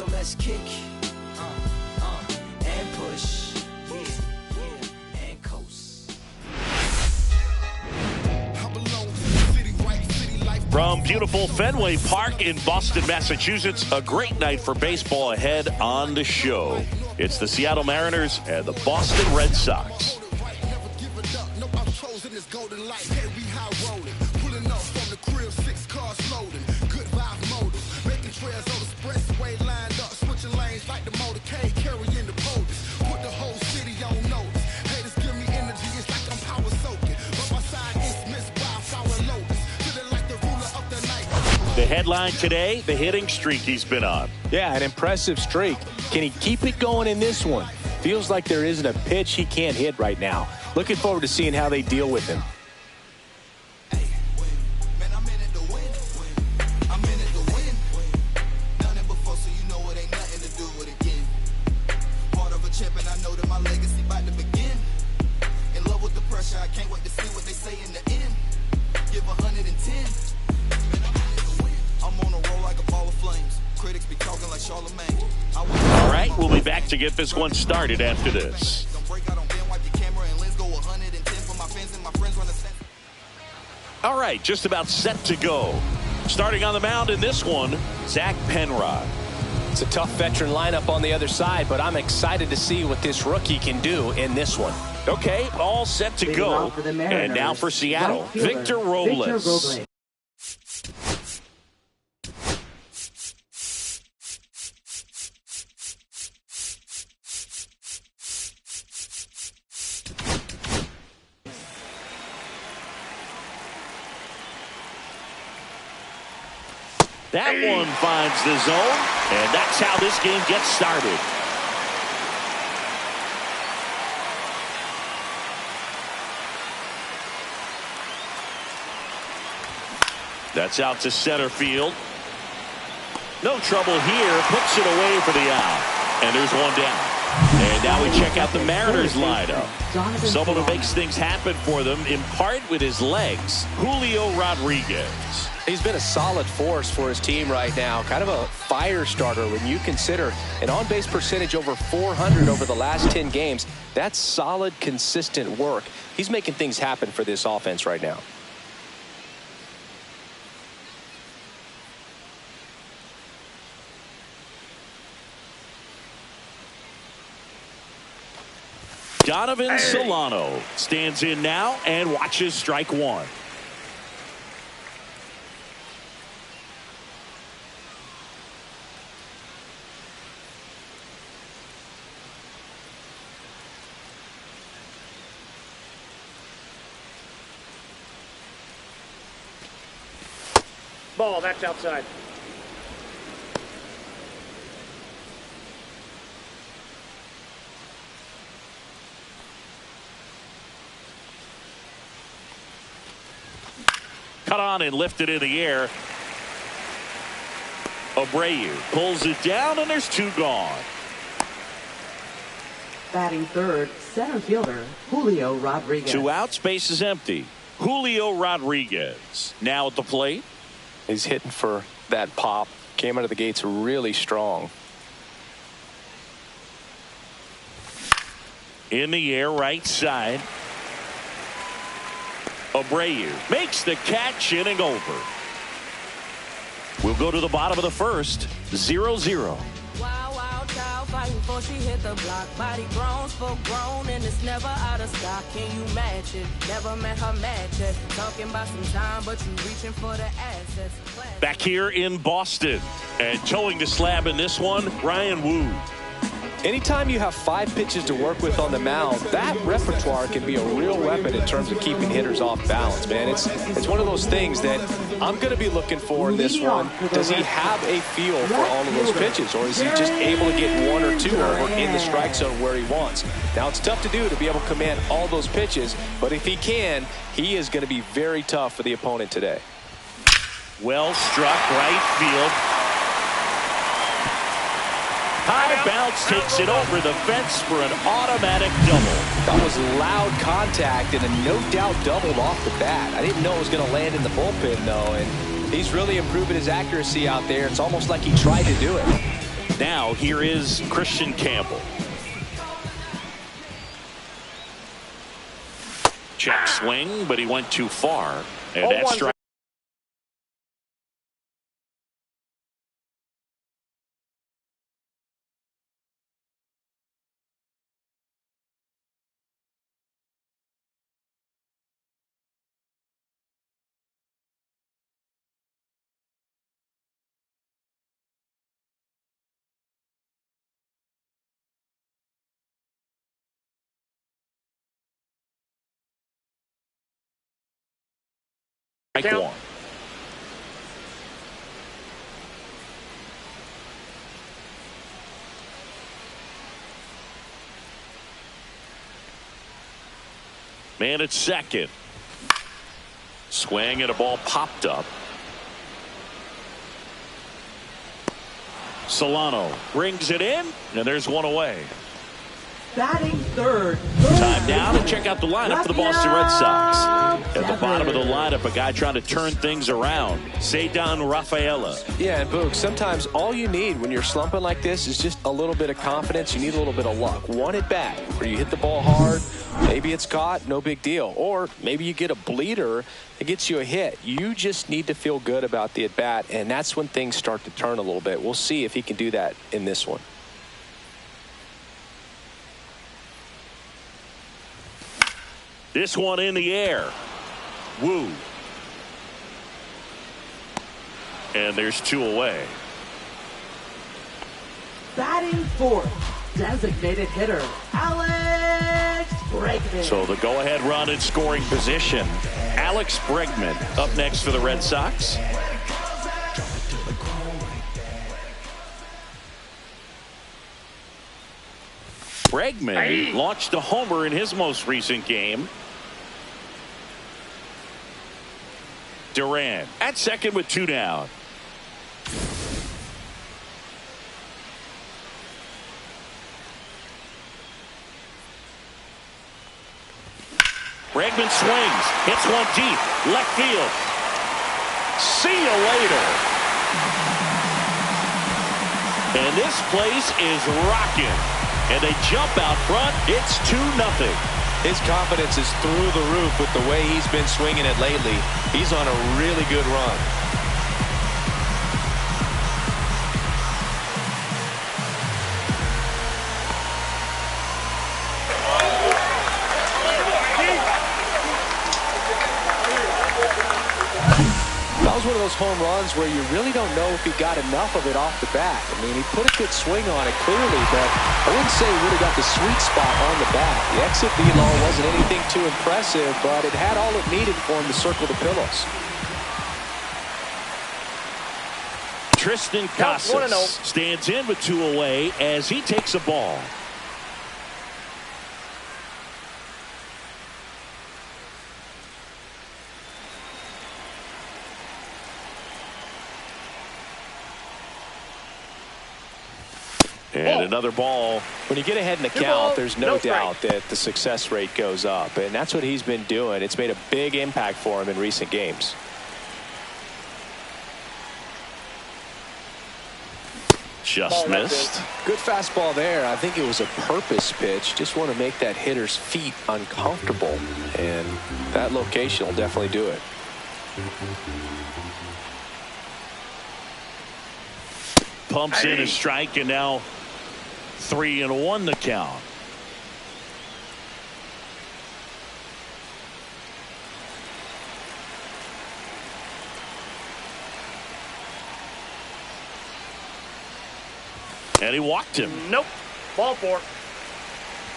So let's kick and push, and coast. From beautiful Fenway Park in Boston, Massachusetts, a great night for baseball ahead on the show. It's the Seattle Mariners and the Boston Red Sox. The headline today, the hitting streak he's been on. Yeah, an impressive streak. Can he keep it going in this one? Feels like there isn't a pitch he can't hit right now. Looking forward to seeing how they deal with him. All right, we'll be back to get this one started after this. All right, just about set to go. Starting on the mound in this one, Zach Penrod. It's a tough veteran lineup on the other side, but I'm excited to see what this rookie can do in this one. Okay, all set to go. And now for Seattle, Victor Robles. That one finds the zone, and that's how this game gets started. That's out to center field. No trouble here. Puts it away for the out. And there's one down. And now we check out the Mariners lineup. Someone who makes things happen for them, in part with his legs, Julio Rodriguez. He's been a solid force for his team right now. Kind of a fire starter when you consider an on-base percentage over 400 over the last 10 games. That's solid, consistent work. He's making things happen for this offense right now. Donovan Solano stands in now and watches strike one. Ball, that's outside. Cut on and lifted in the air. Abreu pulls it down, and there's two gone. Batting third, center fielder, Julio Rodriguez. Two outs, base is empty. Julio Rodriguez now at the plate. He's hitting for that pop. Came out of the gates really strong. In the air, right side. Abreu makes the catch, inning over. We'll go to the bottom of the first, 0-0. Wow, wow, child fighting for she hit the block. Body grown, spoke grown, and it's never out of stock. Can you match it? Never met her match it. Talking about some time, but you reaching for the assets. Back here in Boston, and towing the slab in this one, Ryan Wu. Anytime you have 5 pitches to work with on the mound, that repertoire can be a real weapon in terms of keeping hitters off balance, man. It's one of those things that I'm going to be looking for in this one. Does he have a feel for all of those pitches, or is he just able to get 1 or 2 over in the strike zone where he wants? Now, it's tough to do to be able to command all those pitches, but if he can, he is going to be very tough for the opponent today. Well struck, right field. High bounce takes it over the fence for an automatic double. That was loud contact and a no-doubt doubled off the bat. I didn't know it was going to land in the bullpen, though, and he's really improving his accuracy out there. It's almost like he tried to do it. Now here is Christian Campbell. Check swing, but he went too far. And that's strike. Strike one. Man at second. Swing and a ball popped up. Solano brings it in, and there's one away. Batting third. Time now to check out the lineup for the Boston Red Sox. At the bottom of the lineup, a guy trying to turn things around, Cedar Rafaela. Yeah, and Boog, sometimes all you need when you're slumping like this is just a little bit of confidence. You need a little bit of luck. One at bat where you hit the ball hard, maybe it's caught, no big deal. Or maybe you get a bleeder that gets you a hit. You just need to feel good about the at bat, and that's when things start to turn a little bit. We'll see if he can do that in this one. This one in the air. Woo. And there's two away. Batting fourth. Designated hitter, Alex Bregman. So the go-ahead run in scoring position. Alex Bregman up next for the Red Sox. Bregman launched a homer in his most recent game. Duran at second with two down. Bregman swings, hits one deep, left field. See you later. And this place is rocking. And they jump out front. It's 2-0. His confidence is through the roof with the way he's been swinging it lately. He's on a really good run. That was one of those home runs where you really don't know if he got enough of it off the bat. I mean, he put a good swing on it clearly, but I wouldn't say he really got the sweet spot on the bat. The exit velo wasn't anything too impressive, but it had all it needed for him to circle the pillows. Tristan Casas stands in with two away as he takes a ball. And another ball. When you get ahead in the count, there's no doubt that the success rate goes up. And that's what he's been doing. It's made a big impact for him in recent games. Just missed. Good fastball there. I think it was a purpose pitch. Just want to make that hitter's feet uncomfortable. And that location will definitely do it. Pumps in a strike, and now 3-1 the count. And he walked him. Nope. Ball four.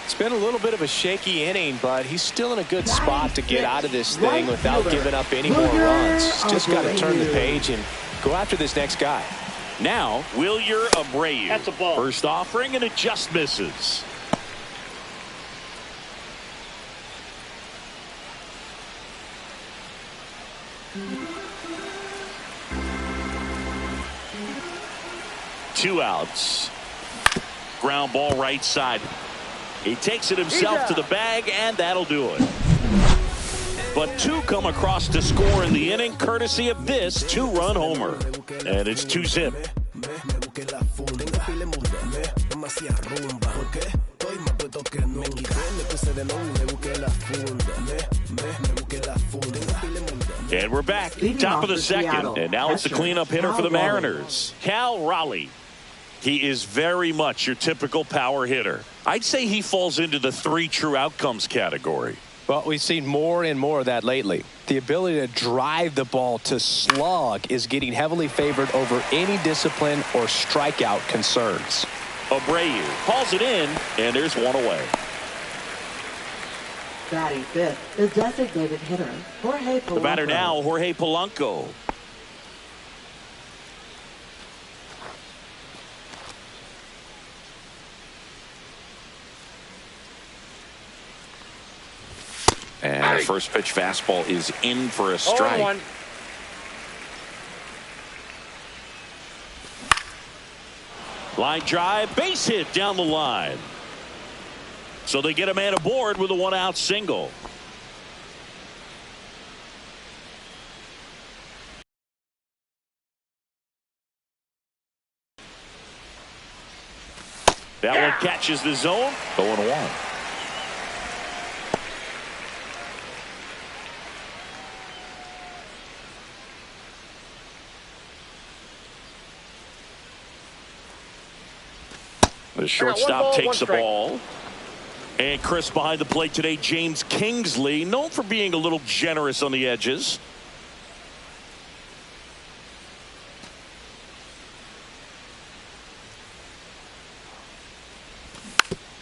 It's been a little bit of a shaky inning, but he's still in a good spot to get out of this thing without giving up any more runs. He's just got to turn the page and go after this next guy. Now, Wilyer Abreu. That's a ball. First offering, and it just misses. Two outs. Ground ball right side. He takes it himself to the bag, and that'll do it. But two come across to score in the inning, courtesy of this two-run homer. And it's 2-0. demasiada rumba. ¿Por qué? Estoy más puesto que nunca. Me puse de nuevo y me busqué la funda. Me busqué la funda. And we're back, top of the second, and now it's the cleanup hitter for the Mariners, Cal Raleigh. He is very much your typical power hitter. I'd say he falls into the 3 true outcomes category. Well, we've seen more and more of that lately. The ability to drive the ball to slug is getting heavily favored over any discipline or strikeout concerns. Abreu hauls it in, and there's one away. Batting fifth, the designated hitter, Jorge Polanco. The batter now, Jorge Polanco. And the first pitch fastball is in for a strike. Line drive, base hit down the line. So they get a man aboard with a 1-out single. That one catches the zone. 0-1. The shortstop takes the ball. And Chris behind the plate today, James Kingsley, known for being a little generous on the edges.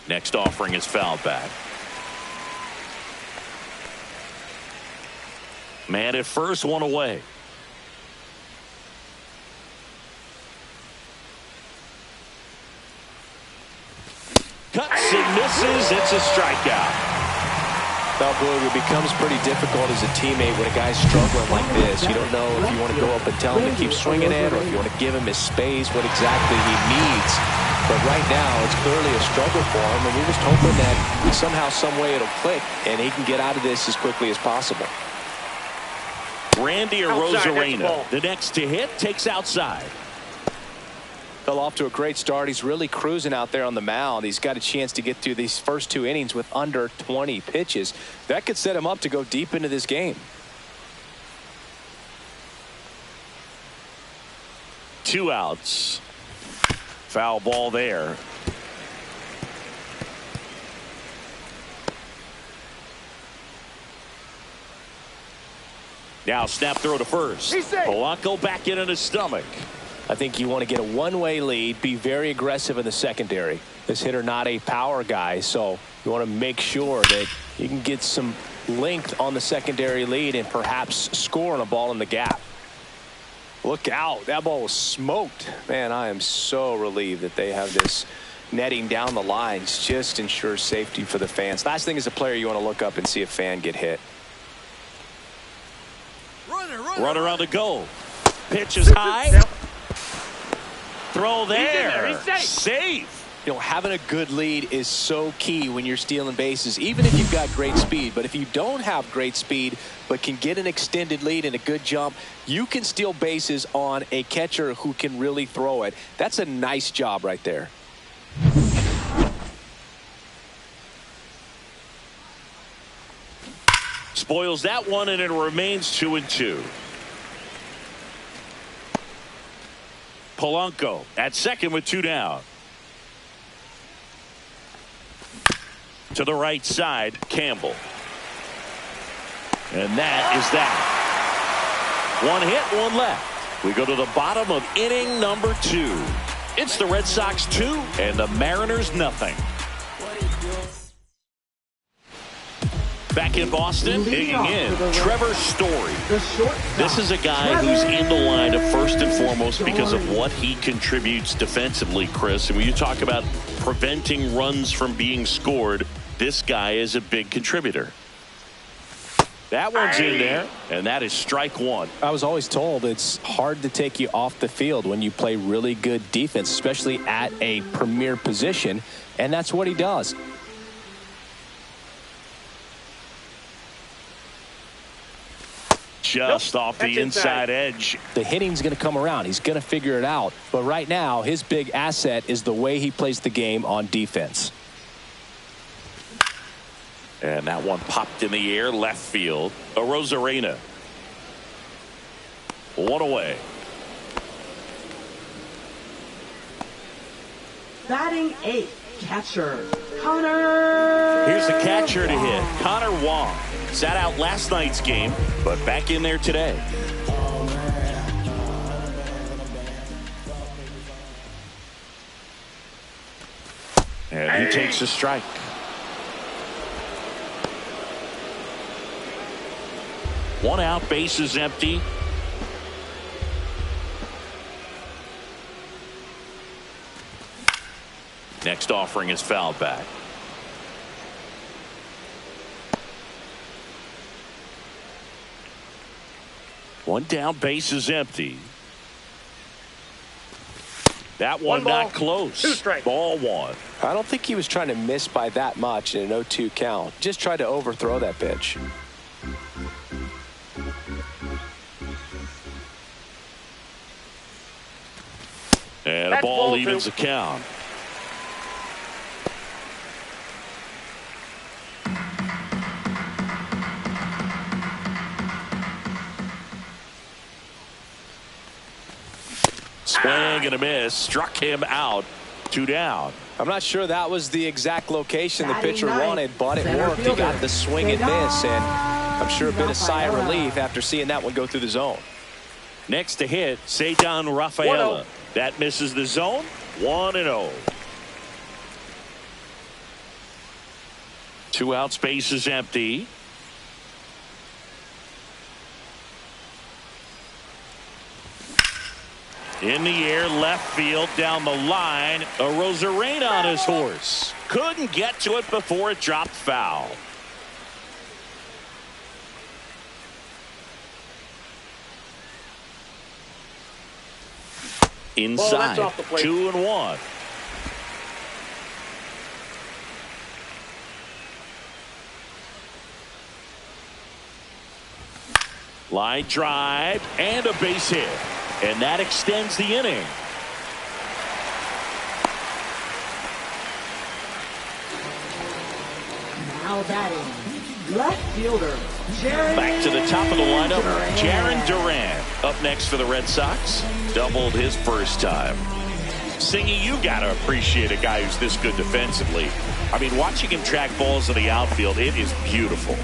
Next offering is fouled back. Man at first, one away. Cuts and misses. It's a strikeout. Well, Blue, it becomes pretty difficult as a teammate when a guy's struggling like this. You don't know if you want to go up and tell him to keep swinging it or if you want to give him his space, what exactly he needs. But right now, it's clearly a struggle for him, and we're just hoping that somehow, some way it'll click, and he can get out of this as quickly as possible. Randy Arozarena, the next to hit, takes outside. Fell off to a great start. He's really cruising out there on the mound. He's got a chance to get through these first 2 innings with under 20 pitches. That could set him up to go deep into this game. 2 outs. Foul ball there. Now snap throw to first. Polanco back in his stomach. I think you want to get a one-way lead, be very aggressive in the secondary. This hitter not a power guy, so you want to make sure that you can get some length on the secondary lead and perhaps score on a ball in the gap. Look out. That ball was smoked. Man, I am so relieved that they have this netting down the lines. Just ensures safety for the fans. Last thing as a player, you want to look up and see a fan get hit. Runner on the go. Pitch is high. Throw there. He's safe. You know, having a good lead is so key when you're stealing bases, even if you've got great speed. But if you don't have great speed but can get an extended lead and a good jump, you can steal bases on a catcher who can really throw it. That's a nice job right there. Spoils that one, and it remains 2-2. Polanco at second with 2 down. To the right side, Campbell. And that is that. 1 hit, 1 left. We go to the bottom of inning number 2. It's the Red Sox 2 and the Mariners nothing. Back in Boston, digging in, Trevor Story. This is a guy who's in the lineup first and foremost because of what he contributes defensively, Chris. And when you talk about preventing runs from being scored, this guy is a big contributor. That one's in there, and that is strike 1. I was always told it's hard to take you off the field when you play really good defense, especially at a premier position, and that's what he does. just off the inside edge. The hitting's going to come around. He's going to figure it out. But right now, his big asset is the way he plays the game on defense. And that one popped in the air left field. Arozarena. One away. Batting 8, catcher Connor. Here's the catcher to hit, Connor Wong. Sat out last night's game, but back in there today. And he takes a strike. One out, bases empty. Next offering is fouled back. One down, bases empty. That one not close. 2 strikes. Ball 1. I don't think he was trying to miss by that much in an 0-2 count. Just tried to overthrow that pitch. And a ball evens the count. Swing and a miss. Struck him out. 2 down. I'm not sure that was the exact location the pitcher Batting wanted, but it center worked. He fielder, got the swing and miss, and I'm sure a bit of sigh of relief after seeing that one go through the zone. Next to hit, Cedar Rafaela. That misses the zone. 1-0. 2 out, space is empty. In the air, left field, down the line. Arozarena on his horse. Couldn't get to it before it dropped foul. Inside, 2-1. Line drive and a base hit. And that extends the inning. Now batting, left fielder Jaron. Back to the top of the lineup, Jaron Duran. Up next for the Red Sox. Doubled his first time. Singy, you got to appreciate a guy who's this good defensively. I mean, watching him track balls in the outfield, it is beautiful.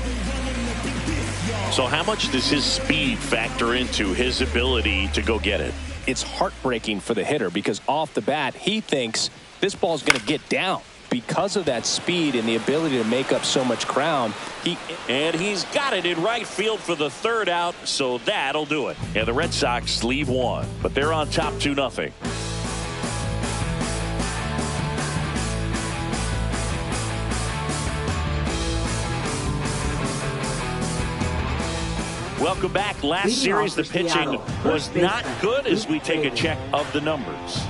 So how much does his speed factor into his ability to go get it? It's heartbreaking for the hitter because off the bat, he thinks this ball's going to get down. Because of that speed and the ability to make up so much ground, he's got it in right field for the 3rd out, so that'll do it. And the Red Sox leave 1, but they're on top 2-0. Welcome back. Last series, the pitching was not good as we take a check of the numbers.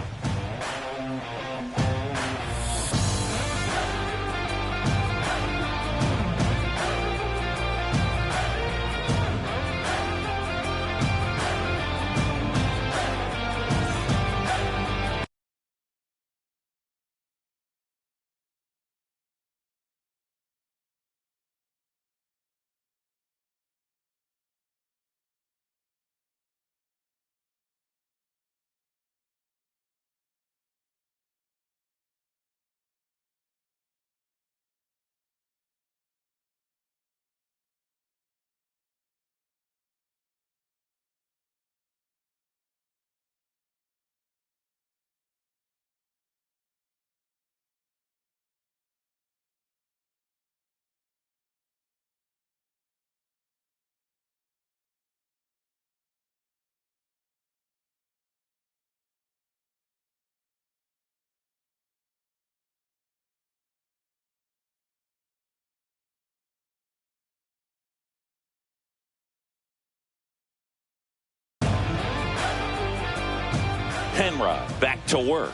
Penrod back to work.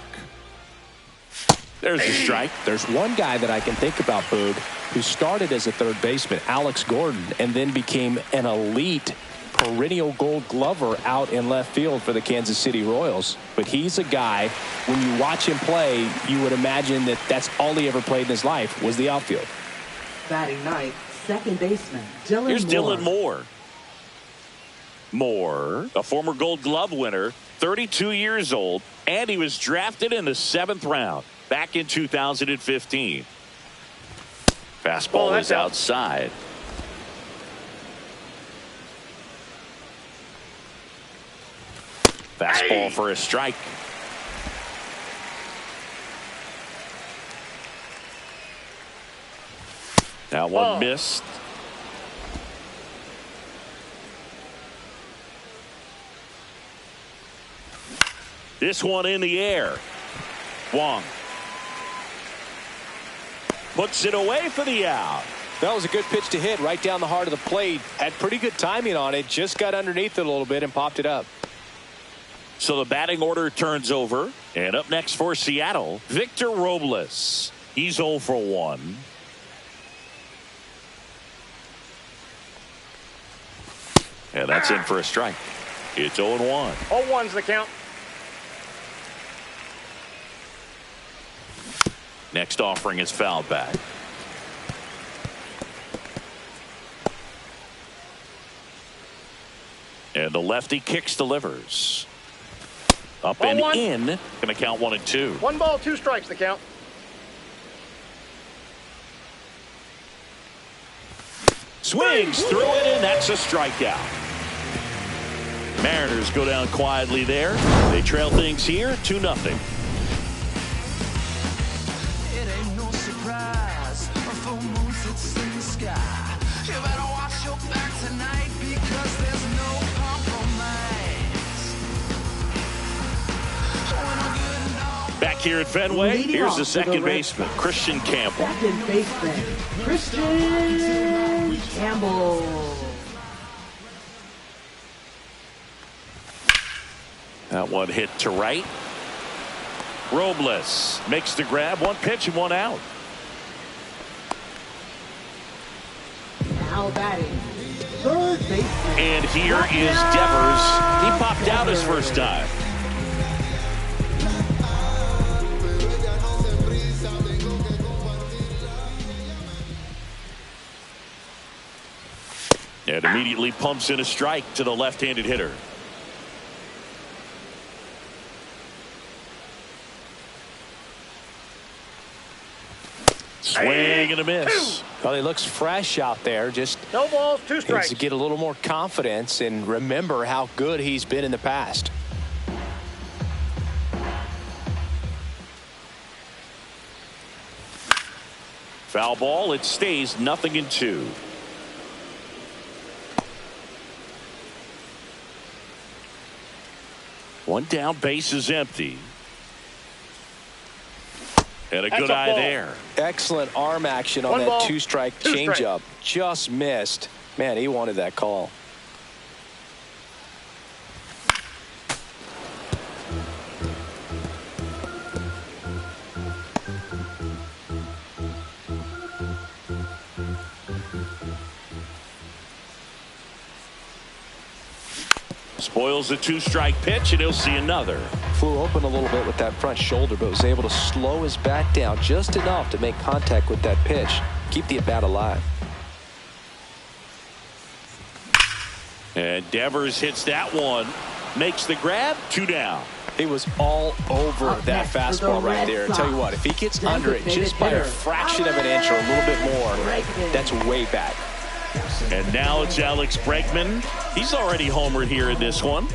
There's a strike. There's one guy that I can think about, Boog, who started as a third baseman, Alex Gordon, and then became an elite perennial Gold Glover out in left field for the Kansas City Royals. But he's a guy, when you watch him play, you would imagine that that's all he ever played in his life was the outfield. Batting ninth, second baseman Dylan Here's Moore. Dylan Moore. Moore, a former Gold Glove winner, 32 years old, and he was drafted in the 7th round back in 2015. Fastball is outside. Fastball for a strike. That one missed. This one in the air. Wong puts it away for the out. That was a good pitch to hit right down the heart of the plate. Had pretty good timing on it. Just got underneath it a little bit and popped it up. So the batting order turns over. And up next for Seattle, Victor Robles. He's 0 for 1. And that's in for a strike. It's 0-1. 0-1's the count. Next offering is fouled back. And the lefty kicks, delivers. Up Ball and one. in. Going to count 1 and 2. 1 ball, 2 strikes the count. Swings through it, and that's a strikeout. Mariners go down quietly there. They trail things here 2-0. It ain't no surprise. A full moon sits in the sky. You better watch your back tonight because there's no compromise. Back here at Fenway, Leading here's off the for second the Red baseman, Christian Campbell. Second baseman Christian Campbell. That one hit to right. Robles makes the grab. 1 pitch and 1 out. Now batting third baseman. And here is Devers. He popped out his first time. And immediately pumps in a strike to the left-handed hitter. Swing and a miss. Well, he looks fresh out there. Just No balls, 2 needs strikes. to get a little more confidence and remember how good he's been in the past. Foul ball. It stays 0-2. One down, base is empty. And a That's good a eye ball. there. Excellent arm action on 1 that ball, 2-strike 2 strikes. changeup. Just missed. Man, he wanted that call. Spoils the 2-strike pitch, and he'll see another. Flew open a little bit with that front shoulder, but was able to slow his bat down just enough to make contact with that pitch. Keep the at-bat alive. And Devers hits that one. Makes the grab. 2 down. He was all over Up that next for the fastball right Red there. Tell you what, if he gets under it just by a fraction of an inch or a little bit more, that's way back. And now it's Alex Bregman. He's already homered here in this one.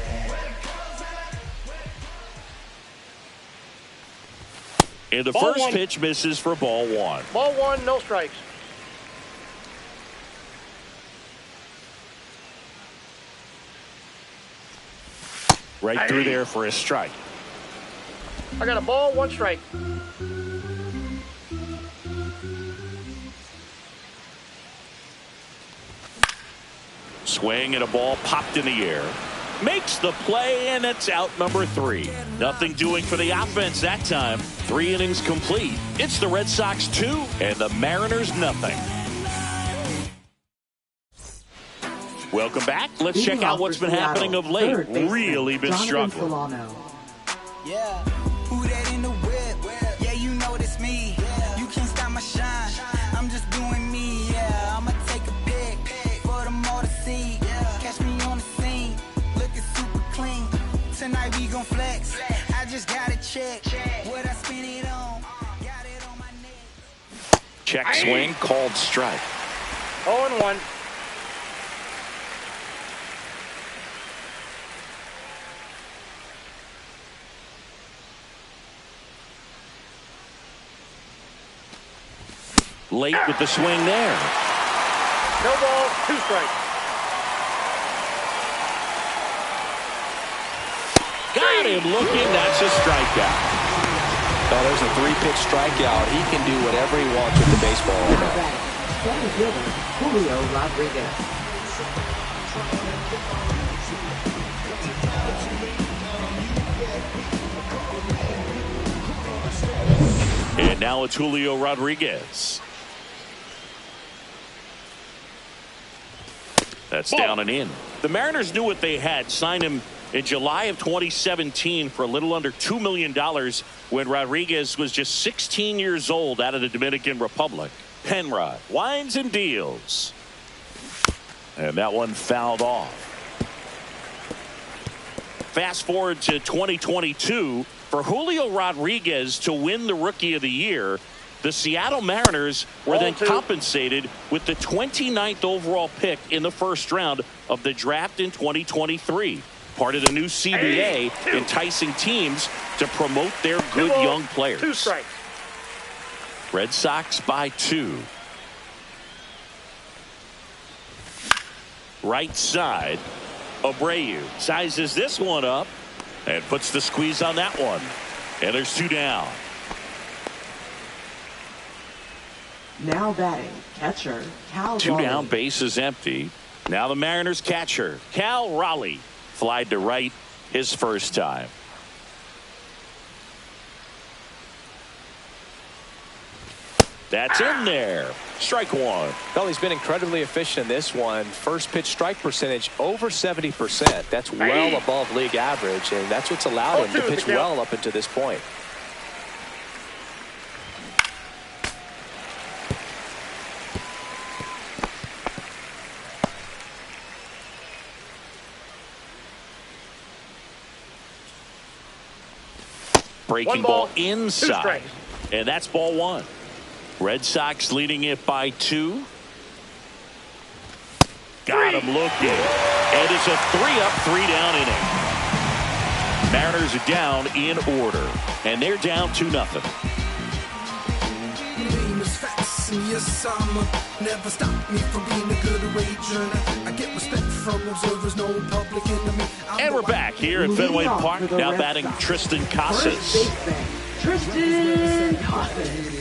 And the Ball first 1. pitch misses for ball 1. Ball 1, no strikes. Right through there for a strike. I got a ball, 1 strike. Swing and a ball popped in the air. Makes the play, and it's out number 3. Nothing doing for the offense that time. 3 innings complete. It's the Red Sox 2 and the Mariners nothing. Welcome back. Let's check out what's been happening of late. Really been struggling. Yeah, who that in the whip? Yeah, you know it's me. You can't stop my shine. I'm just doing me. Yeah, I'ma take a pic for them all to see. Catch me on the scene, looking super clean. Tonight we gon' flex. I just gotta check what I spend it on. Got it on my neck. Check swing, called strike. 0-1. Late with the swing there. No balls, 2 strikes. Got him looking. That's a strikeout. Now there's a 3-pitch strikeout. He can do whatever he wants with the baseball right now. Center fielder, Julio Rodriguez. And now it's Julio Rodriguez. That's down and in. The Mariners knew what they had. Signed him in July of 2017 for a little under $2 million when Rodriguez was just 16 years old out of the Dominican Republic. Penrod winds and deals. And that one fouled off. Fast forward to 2022. For Julio Rodriguez to win the Rookie of the Year, the Seattle Mariners were then compensated with the 29th overall pick in the first round of the draft in 2023. Part of the new CBA, enticing teams to promote their good young players. 2 strikes. Red Sox by 2. Right side, Abreu sizes this one up and puts the squeeze on that one. And there's 2 down. Now batting, catcher, Cal 2 Raleigh. down, base is empty. Now the Mariners catcher, Cal Raleigh, flied to right his first time. That's in there. Strike 1. Well, he's been incredibly efficient in this one. First pitch strike percentage over 70%. That's well above league average, and that's what's allowed him to pitch well up until this point. Breaking ball inside, and that's ball 1. Red Sox leading it by 2. Got him looking. And it's a 3-up, 3-down inning. Mariners are down in order, and they're down 2-0. Yes, never stop me from being a good wager. I get respect from observers, no public enemy. And we're back here at Fenway Park, now batting Tristan Casas. Tristan Casas.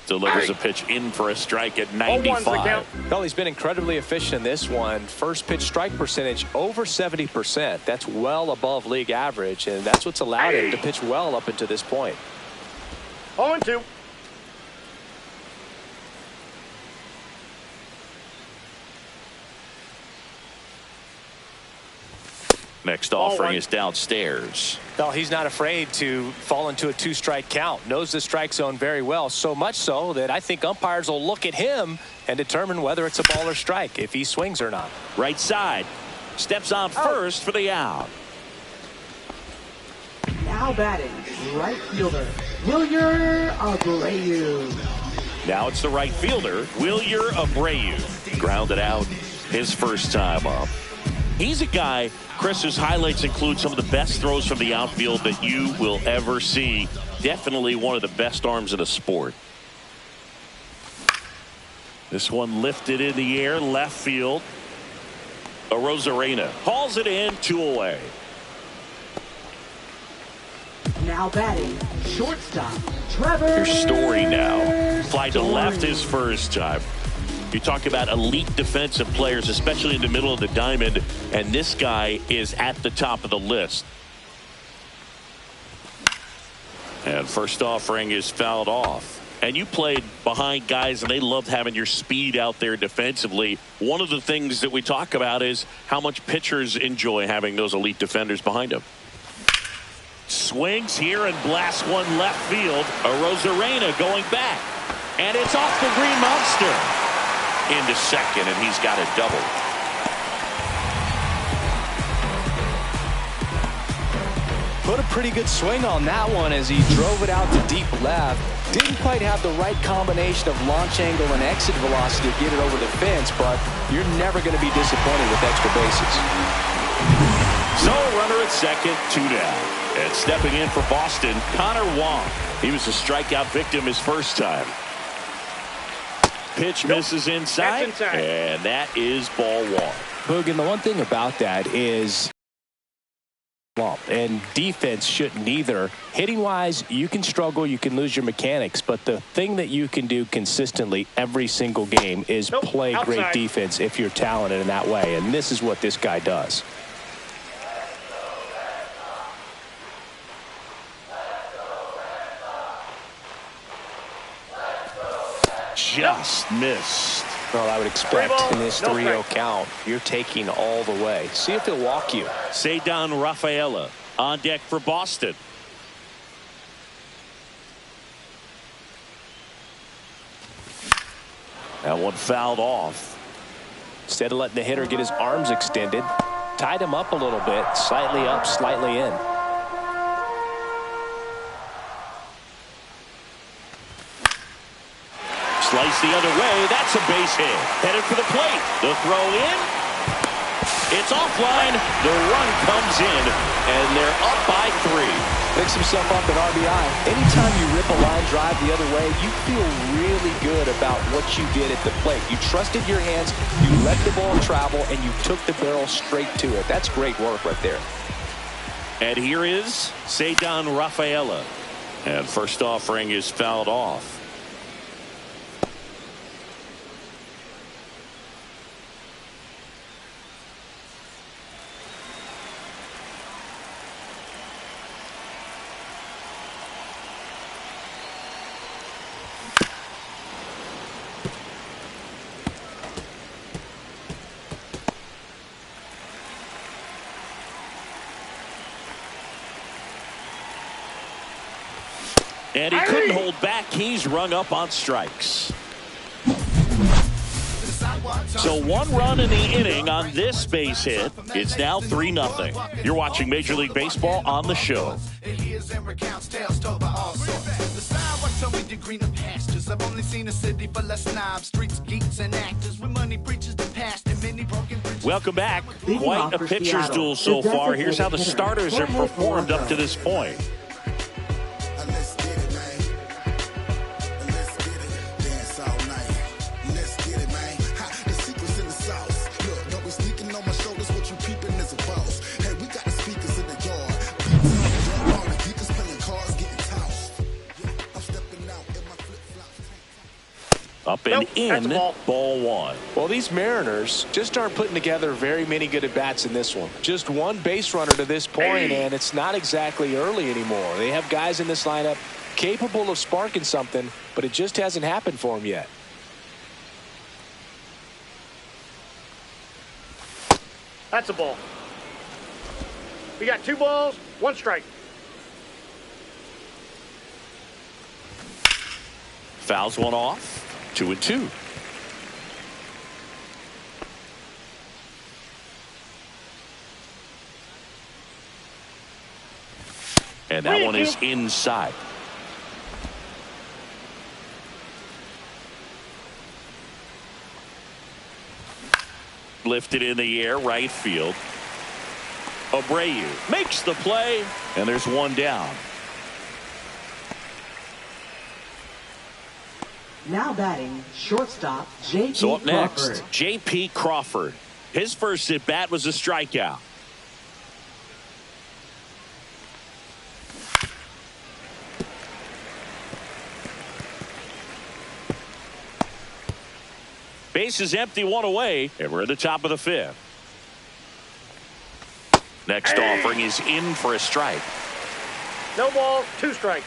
Delivers a pitch in for a strike at 95. Well, he's been incredibly efficient in this one. First pitch strike percentage over 70%. That's well above league average, and that's what's allowed him to pitch well up until this point. 0-2. Next offering is downstairs. Well, he's not afraid to fall into a 2-strike count. Knows the strike zone very well, so much so that I think umpires will look at him and determine whether it's a ball or strike, if he swings or not. Right side. Steps on first for the out. Now batting, right fielder, Wilyer Abreu. Now it's the right fielder, Wilyer Abreu. Grounded out his first time up. He's a guy, Chris, whose highlights include some of the best throws from the outfield that you will ever see. Definitely one of the best arms in the sport. This one lifted in the air, left field. Arozarena hauls it in, 2 away. Now batting, shortstop, Trevor. Here's Story now. Fly to left his first time. You talk about elite defensive players, especially in the middle of the diamond, and this guy is at the top of the list. And first offering is fouled off. And you played behind guys, and they loved having your speed out there defensively. One of the things that we talk about is how much pitchers enjoy having those elite defenders behind them. Swings here and blasts one left field. Arozarena going back. And it's off the Green Monster. Into second, and he's got a double. Put a pretty good swing on that one as he drove it out to deep left. Didn't quite have the right combination of launch angle and exit velocity to get it over the fence, but you're never going to be disappointed with extra bases. So runner at second, 2 down. And stepping in for Boston, Connor Wong. He was a strikeout victim his first time. Pitch misses inside, and that is ball 1. Boog, and the one thing about that is, and defense shouldn't either. Hitting-wise, you can struggle, you can lose your mechanics, but the thing that you can do consistently every single game is play great defense if you're talented in that way, and this is what this guy does. Just missed. Well, I would expect in this 3-0 count, you're taking all the way. See if he'll walk you. Cedar Rafaela on deck for Boston. That one fouled off. Instead of letting the hitter get his arms extended, tied him up a little bit, slightly up, slightly in. Slice the other way. That's a base hit. Headed for the plate. The throw in. It's offline. The run comes in, and they're up by 3. Picks himself up at RBI. Anytime you rip a line drive the other way, you feel really good about what you did at the plate. You trusted your hands, you let the ball travel, and you took the barrel straight to it. That's great work right there. And here is Cedar Rafaela. And first offering is fouled off. And he couldn't hold back. He's rung up on strikes. So 1 run in the inning on this base hit. It's now 3-0. You're watching Major League Baseball on the show. Welcome back. Quite a pitcher's duel so far. Here's how the starters have performed up to this point. Up and in, ball 1. Well, these Mariners just aren't putting together very many good at-bats in this one. Just one base runner to this point, and it's not exactly early anymore. They have guys in this lineup capable of sparking something, but it just hasn't happened for them yet. That's a ball. We got 2 balls, 1 strike. Fouls one off. 2-2. And that one is inside. Lifted in the air, right field. Abreu makes the play, and there's 1 down. Now batting, shortstop J.P. So up next, Crawford. J.P. Crawford. His first at bat was a strikeout. Base is empty, 1 away, and we're at the top of the 5th. Next offering is in for a strike. No balls, 2 strikes.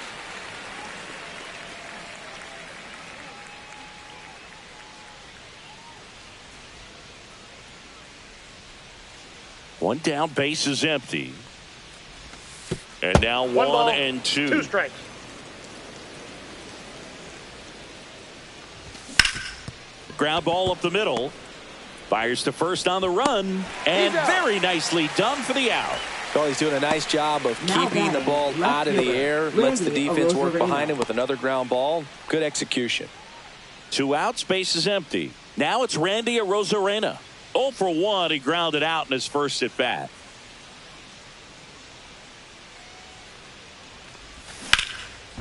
One down, base is empty. And now One ball, 1 and 2. 2 strikes. Ground ball up the middle. Fires to first on the run. And very nicely done for the out. Well, he's doing a nice job of keeping the ball out of the air. Lets the defense work behind him with another ground ball. Good execution. 2 outs, base is empty. Now it's Randy Arozarena. 0 for 1. He grounded out in his first at bat.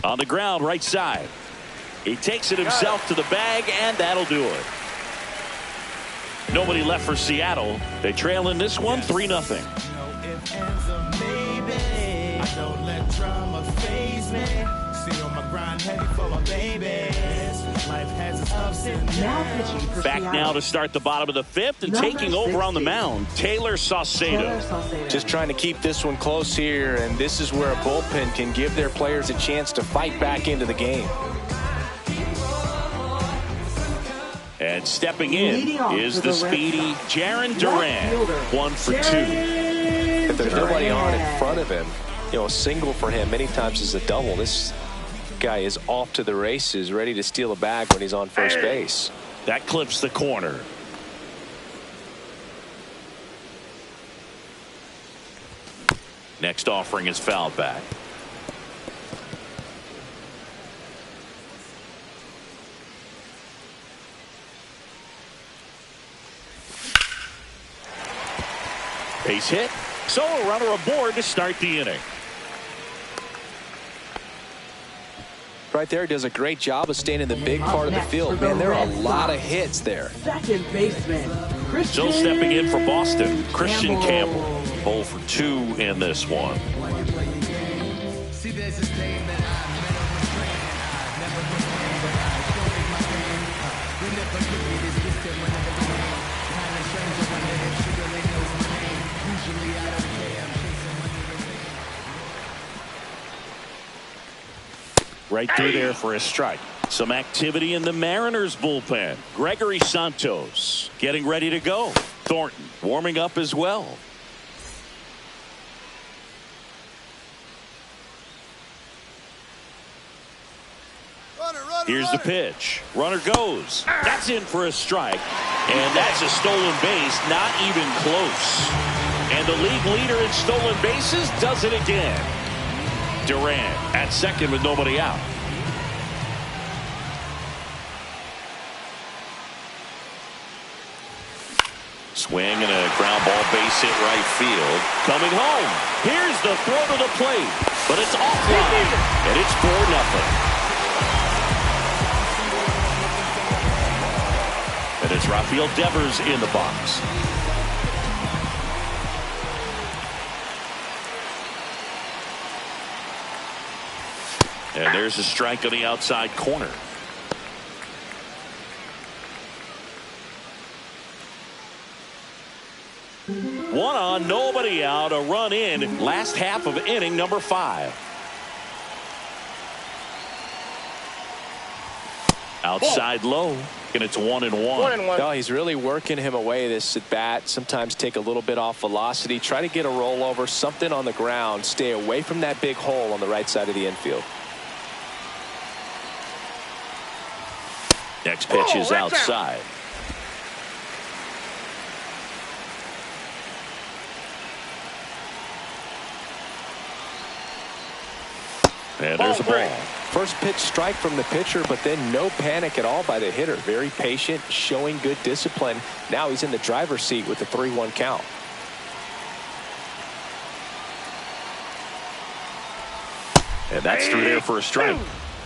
On the ground, right side. He takes it himself to the bag, and that'll do it. Nobody left for Seattle. They trail in this one 3-0. Back now to start the bottom of the 5th and taking over on the mound, Taylor Saucedo. Just trying to keep this one close here, and this is where a bullpen can give their players a chance to fight back into the game. And stepping in is the speedy Jarren Duran. 1 for 2. If there's nobody on in front of him, a single for him many times is a double. This guy is off to the races, ready to steal a bag when he's on first base. That clips the corner. Next offering is fouled back. Base hit. So a runner aboard to start the inning. Right there, does a great job of staying in the big part of the field. Man, there are a lot of hits there. Second baseman, Still stepping in for Boston, Christian Campbell. 0 for 2 in this one. Right through there for a strike. Some activity in the Mariners bullpen. Gregory Santos getting ready to go. Thornton warming up as well. Here's the pitch. Runner goes. That's in for a strike. And that's a stolen base. Not even close. And the league leader in stolen bases does it again. Duran at second with nobody out. Swing and a ground ball, base hit right field. Coming home. Here's the throw to the plate. But it's offline. And it's 4-0. And it's Rafael Devers in the box. And there's a strike on the outside corner. One on, nobody out, a run in. Last half of inning number 5. Outside low, and it's 1-1. 1-1. No, he's really working him away this at bat. Sometimes take a little bit off velocity. Try to get a rollover, something on the ground. Stay away from that big hole on the right side of the infield. Next pitch is outside. And there's a ball. First pitch strike from the pitcher, but then no panic at all by the hitter. Very patient, showing good discipline. Now he's in the driver's seat with the 3-1 count. And that's through there for a strike.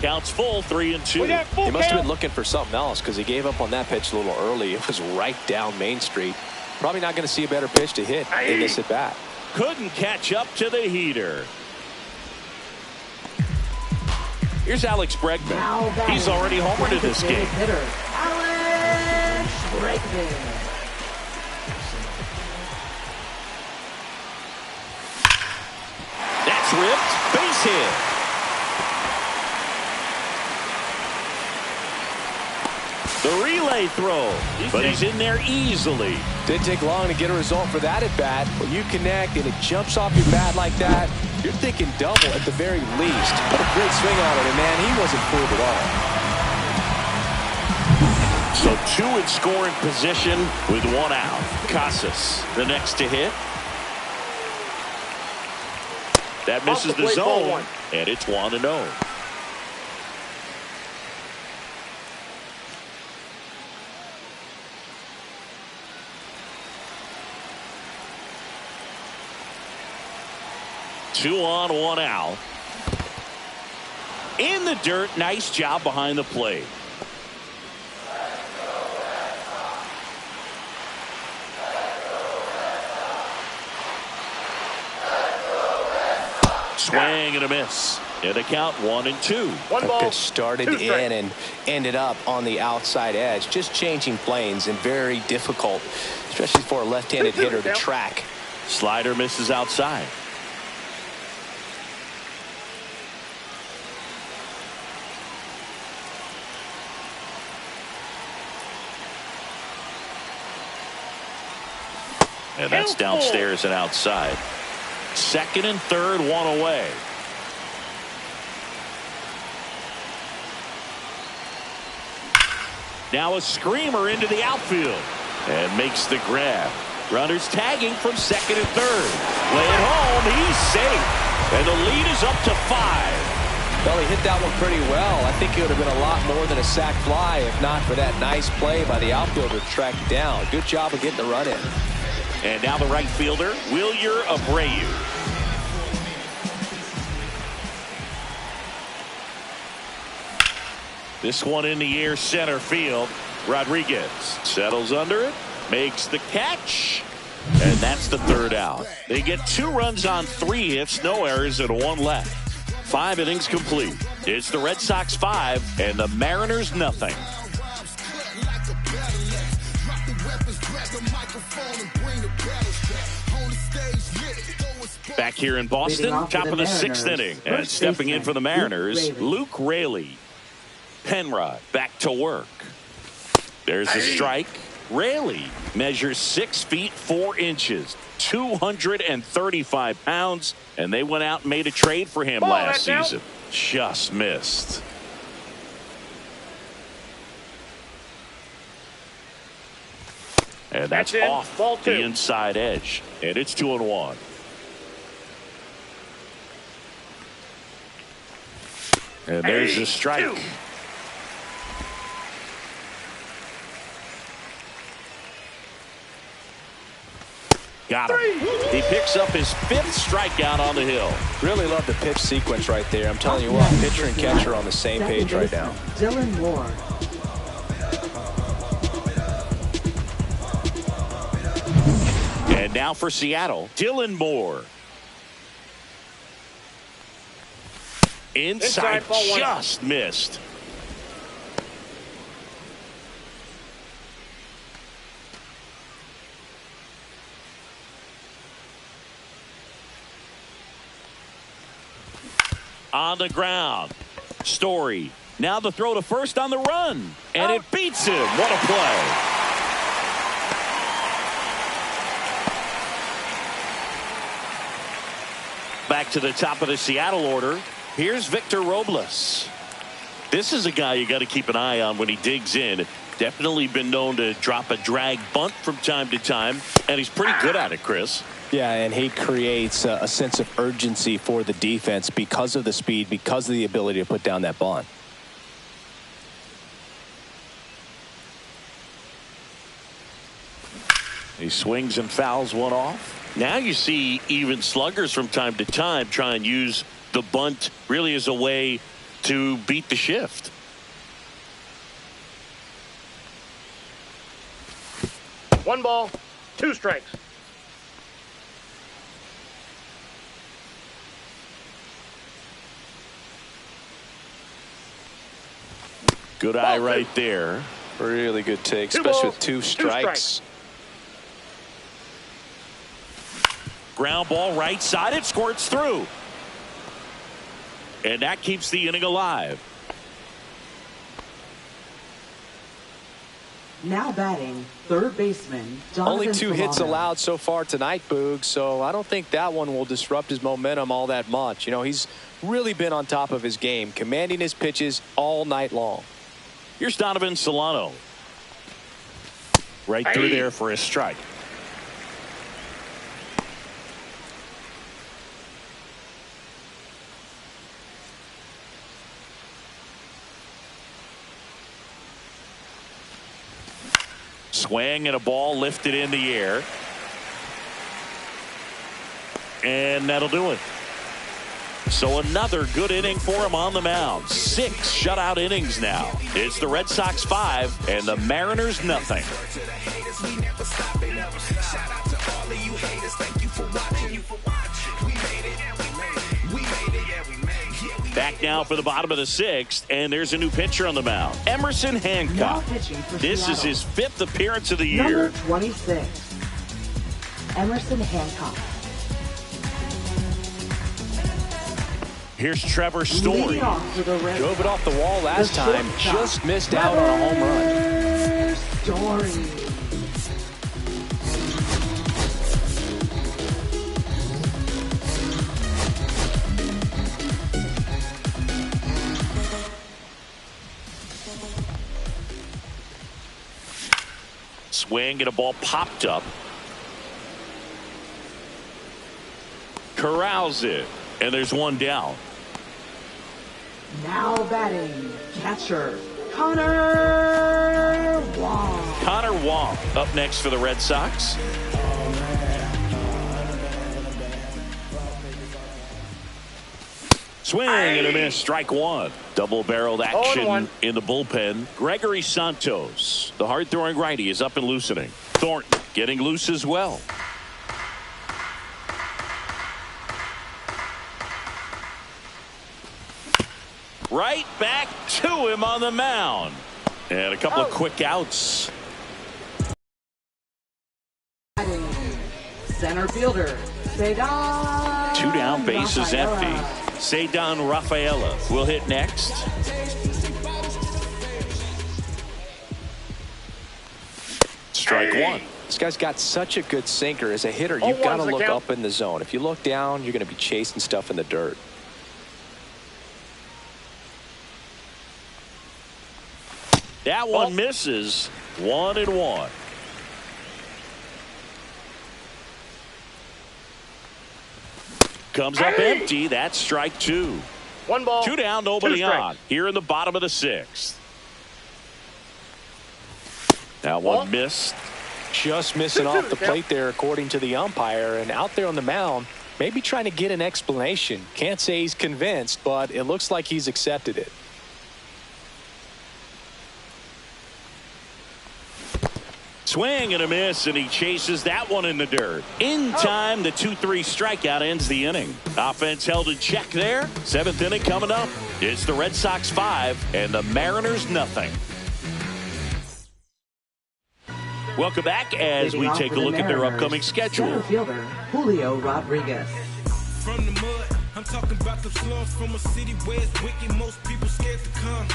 Counts full, 3-2. He must have been looking for something else because he gave up on that pitch a little early. It was right down Main Street. Probably not going to see a better pitch to hit in this at bat. Couldn't catch up to the heater. Here's Alex Bregman. He's already homered in this game. Alex Bregman. That's ripped. Base hit. The relay throw, but he's in there easily. Didn't take long to get a result for that at bat. When you connect and it jumps off your bat like that, you're thinking double at the very least. What a great swing on it, and man, he wasn't fooled at all. So 2 in scoring position with 1 out. Casas, the next to hit. That misses the zone, and it's 1-0. Two on, 1 out. In the dirt, nice job behind the plate. Swing and a miss. And the count 1-2. One ball. Pitch started in and ended up on the outside edge. Just changing planes and very difficult, especially for a left-handed hitter to track. Slider misses outside. And that's downstairs and outside. Second and third, 1 away. Now a screamer into the outfield and makes the grab. Runners tagging from second and third. Play it home. He's safe. And the lead is up to 5. Well, he hit that one pretty well. I think it would have been a lot more than a sac fly if not for that nice play by the outfielder to track it down. Good job of getting the run in. And now the right fielder, Wilyer Abreu. This one in the air, center field. Rodriguez settles under it, makes the catch, and that's the 3rd out. They get 2 runs on 3 hits, no errors, and 1 left. 5 innings complete. It's the Red Sox 5 and the Mariners nothing. Back here in Boston, top of the 6th inning, and stepping in for the Mariners, Luke Raley. Penrod back to work. There's a strike. Raley measures 6 feet 4 inches, 235 pounds, and they went out and made a trade for him last season. Just missed. And that's off the inside edge, and it's 2-1. And there's a strike. Got him. He picks up his 5th strikeout on the hill. Really love the pitch sequence right there. I'm telling you what, pitcher and catcher are on the same page right now. Dylan Moore. And now for Seattle, Dylan Moore. Inside, just missed. On the ground. Story. Now the throw to first on the run. And it beats him. What a play. Back to the top of the Seattle order. Here's Victor Robles. This is a guy you got to keep an eye on when he digs in. Definitely been known to drop a drag bunt from time to time. And he's pretty good at it, Chris. Yeah, and he creates a sense of urgency for the defense because of the speed, because of the ability to put down that bunt. He swings and fouls one off. Now you see even sluggers from time to time try and use the bunt really as a way to beat the shift. One ball, 2 strikes. Good eye right there. Really good take, especially with 2 strikes. Ground ball right side. It squirts through. And that keeps the inning alive. Now batting, third baseman, Jonathan Only 2 hits Solano. allowed so far tonight, Boog, so I don't think that one will disrupt his momentum all that much. You know, he's really been on top of his game, commanding his pitches all night long. Here's Donovan Solano. Right through there for a strike. Swing and a ball lifted in the air. And that'll do it. So another good inning for him on the mound. 6 shutout innings now. It's the Red Sox 5 and the Mariners nothing. Back now for the bottom of the 6th, and there's a new pitcher on the mound. Emerson Hancock. This is his 5th appearance of the year. Number 26, Emerson Hancock. Here's Trevor Story. Drove it off the wall last time, just missed out on a home run. Story. Swing and a ball popped up. Corrals it, and there's one down. Now batting, catcher, Connor Wong. Connor Wong up next for the Red Sox. Swing and a miss, strike one. Double-barreled action in the bullpen. Gregory Santos, the hard-throwing righty, is up and loosening. Thornton getting loose as well. Right back to him on the mound. And a couple of quick outs. Center fielder, Cedar. 2 down, bases Rafaela. empty. Cedar Rafaela will hit next. Strike one. This guy's got such a good sinker. As a hitter, you've got to look up in the zone. If you look down, you're going to be chasing stuff in the dirt. That one misses. 1-1. Comes up empty. That's strike 2. 1 ball. 2 down, nobody 2 strikes. on. Here in the bottom of the 6th. That one missed. Just missing off the plate there, according to the umpire. And out there on the mound, maybe trying to get an explanation. Can't say he's convinced, but it looks like he's accepted it. Swing and a miss, and he chases that one in the dirt. In time, the 2-3 strikeout ends the inning. Offense held in check there. 7th inning coming up. It's the Red Sox 5 and the Mariners nothing. Welcome back as we take a look at their upcoming schedule. Center fielder, Julio Rodriguez. From the mud, I'm talking about the slums from a city where it's wicked. Most people scared to come.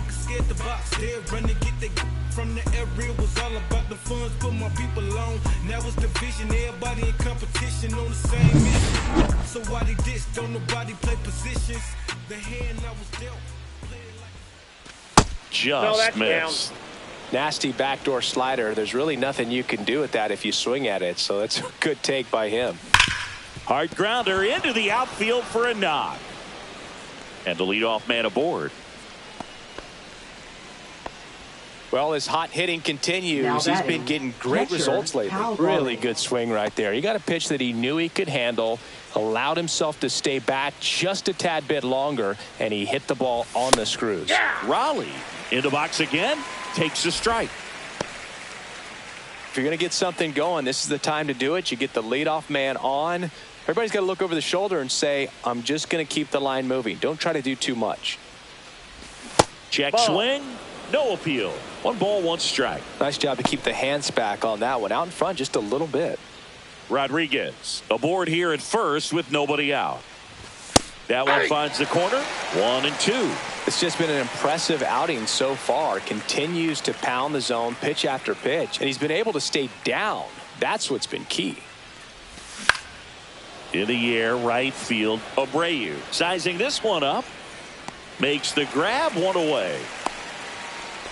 Scared the box, they're running, get they from the area. Was all about the funds, put my people on. Now it's division, everybody in competition on the same mission. So why they diss, don't nobody play positions. The hand I was dealt, play it like Just missed. Nasty backdoor slider. There's really nothing you can do with that if you swing at it. So that's a good take by him. Hard grounder into the outfield for a knock. And the leadoff man aboard. Well, his hot hitting continues. He's been getting great results lately. Really good swing right there. He got a pitch that he knew he could handle, allowed himself to stay back just a tad bit longer, and he hit the ball on the screws. Yeah. Raleigh in the box again, takes a strike. If you're going to get something going, this is the time to do it. You get the leadoff man on. Everybody's got to look over the shoulder and say, I'm just going to keep the line moving. Don't try to do too much. Check swing. No appeal. 1 ball, 1 strike. Nice job to keep the hands back on that one. Out in front just a little bit. Rodriguez aboard here at first with nobody out. That one finds the corner. 1-2. It's just been an impressive outing so far. Continues to pound the zone pitch after pitch, and he's been able to stay down. That's what's been key. In the air, right field, Abreu sizing this one up. Makes the grab, one away.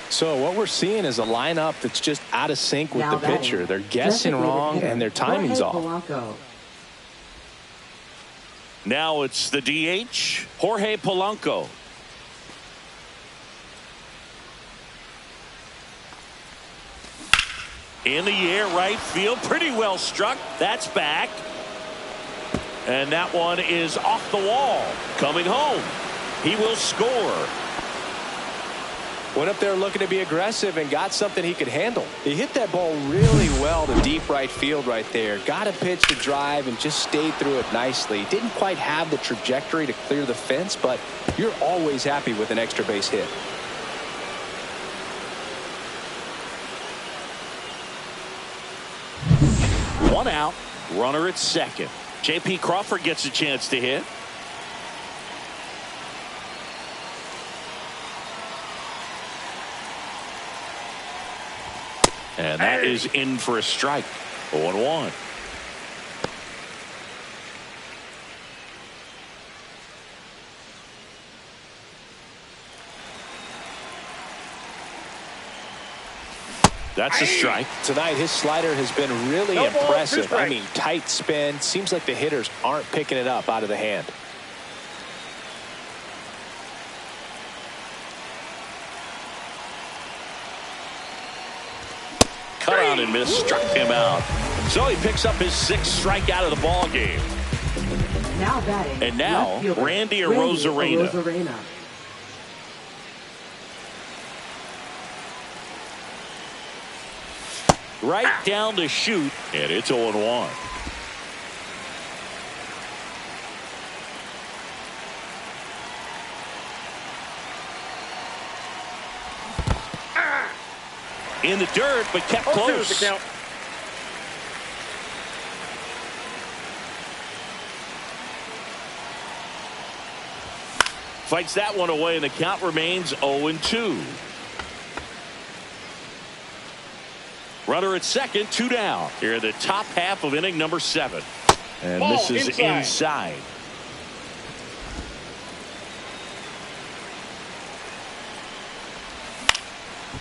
So what we're seeing is a lineup that's just out of sync with the pitcher. They're guessing wrong and their timing's off. Now it's the DH, Jorge Polanco. In the air, right field, pretty well struck. That's back. And that one is off the wall. Coming home. He will score. Went up there looking to be aggressive and got something he could handle. He hit that ball really well to deep right field right there. Got a pitch to drive and just stayed through it nicely. Didn't quite have the trajectory to clear the fence, but you're always happy with an extra base hit. One out, runner at second. J.P. Crawford gets a chance to hit. And that is in for a strike. 0-1. That's a strike. Tonight, his slider has been really impressive. I mean, tight spin. Seems like the hitters aren't picking it up out of the hand. Cut on and miss, struck him out. So he picks up his 6th strikeout of the ball game. Now batting. And now Randy Arozarena. Right down to shoot, and it's 0-1. In the dirt, but kept close. Fights that one away, and the count remains 0-2. Runner at second, 2 down. Here in the top half of inning number 7. And ball this is inside.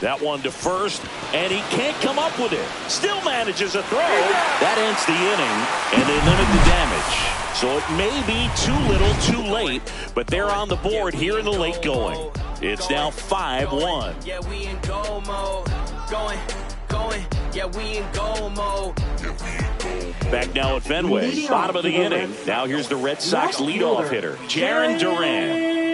That one to first, and he can't come up with it. Still manages a throw. That ends the inning, and they limit the damage. So it may be too little, too late, but they're on the board here in the late going. It's now 5-1. Yeah, we in goal mode. Going. Yeah, we in goal mode. Back now at Fenway, bottom of the inning. Now here's the Red Sox leadoff hitter, Jarren Duran.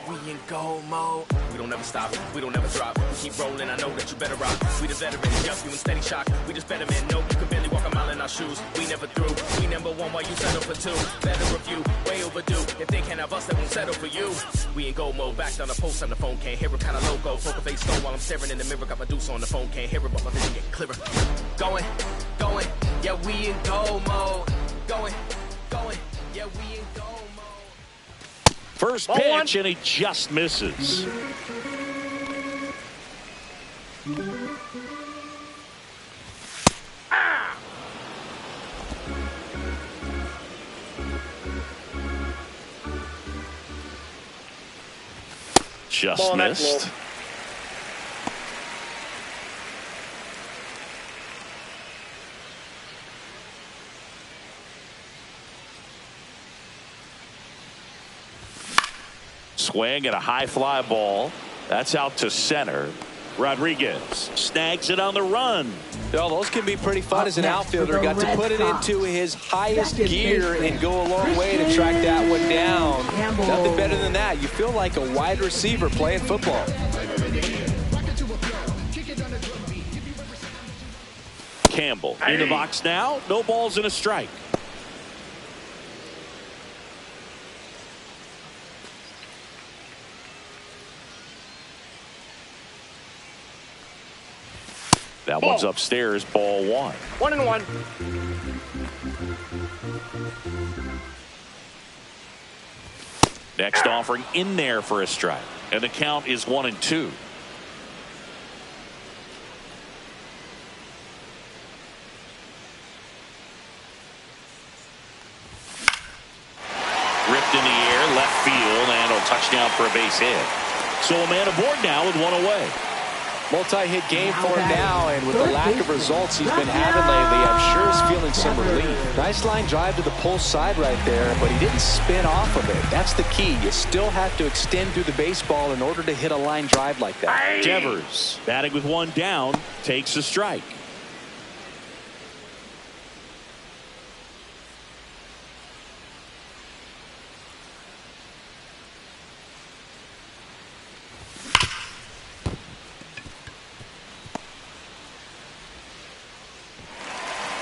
We in goal mode. We don't ever stop, we don't ever drop. Keep rolling, I know that you better rock. We the veterans, yup, you in steady shock. We just better men, no, you can barely walk a mile in our shoes. We never through, we number 1 while you settle for 2. Better review, way overdue. If they can't have us, they won't settle for you. We in goal mode, backed on the post on the phone, can't hear it, kinda logo. Poker face stone while I'm staring in the mirror, got my deuce on the phone, can't hear it, but my vision get clearer. Going, yeah, we in goal mode. Going, yeah, we in goal mode. First pitch, and he just misses. Just missed. Swing and a high fly ball. That's out to center. Rodriguez snags it on the run. Well, those can be pretty fun as an outfielder. Got to put it into his highest gear and go a long way to track that one down. Nothing better than that. You feel like a wide receiver playing football. Campbell in the box now. No balls and a strike. That one's upstairs, ball 1. 1-1. Next offering in there for a strike. And the count is 1-2. Ripped in the air, left field, and a touchdown for a base hit. So a man aboard now with one away. Multi-hit game for him now, and with the lack of results he's been having lately, I'm sure he's feeling some relief. Nice line drive to the pull side right there, but he didn't spin off of it. That's the key. You still have to extend through the baseball in order to hit a line drive like that. Devers, batting with one down, takes a strike.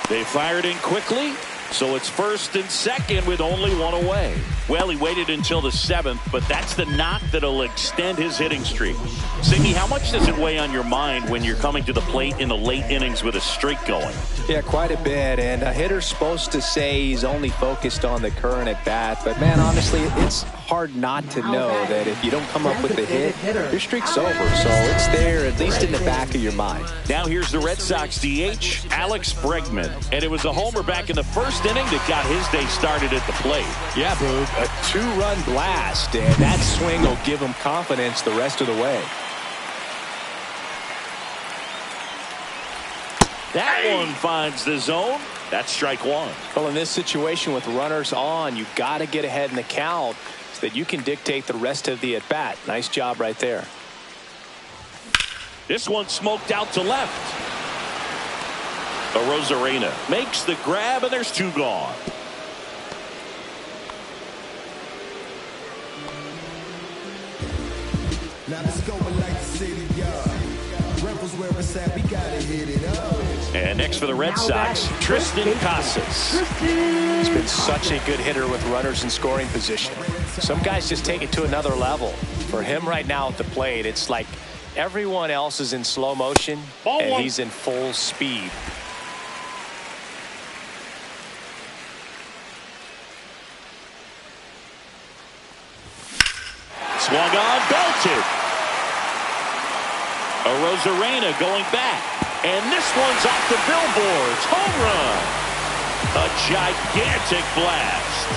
They fired in quickly, so it's first and second with only one away. Well, he waited until the 7th, but that's the knock that'll extend his hitting streak. Siggy, how much does it weigh on your mind when you're coming to the plate in the late innings with a streak going? Yeah, quite a bit, and a hitter's supposed to say he's only focused on the current at bat, but man, honestly, it's hard not to know that if you don't come up with a hit, your streak's over, so it's there at least in the back of your mind. Now here's the Red Sox DH, Alex Bregman, and it was a homer back in the first inning that got his day started at the plate. Yeah, Boog, a 2-run blast, and that swing will give him confidence the rest of the way. That one finds the zone. That's strike one. Well, in this situation with runners on, you've got to get ahead in the count so that you can dictate the rest of the at-bat. Nice job right there. This one smoked out to left. Rosarena makes the grab, and there's two gone. Now let's go like the city yard. Rebels where it's at, we gotta hit it up. And next for the Red Sox, Tristan Casas. He's been such a good hitter with runners in scoring position. Some guys just take it to another level. For him right now at the plate, it's like everyone else is in slow motion, and he's in full speed. Swung on, belted. Rosarena going back. And this one's off the billboards. Home run. A gigantic blast.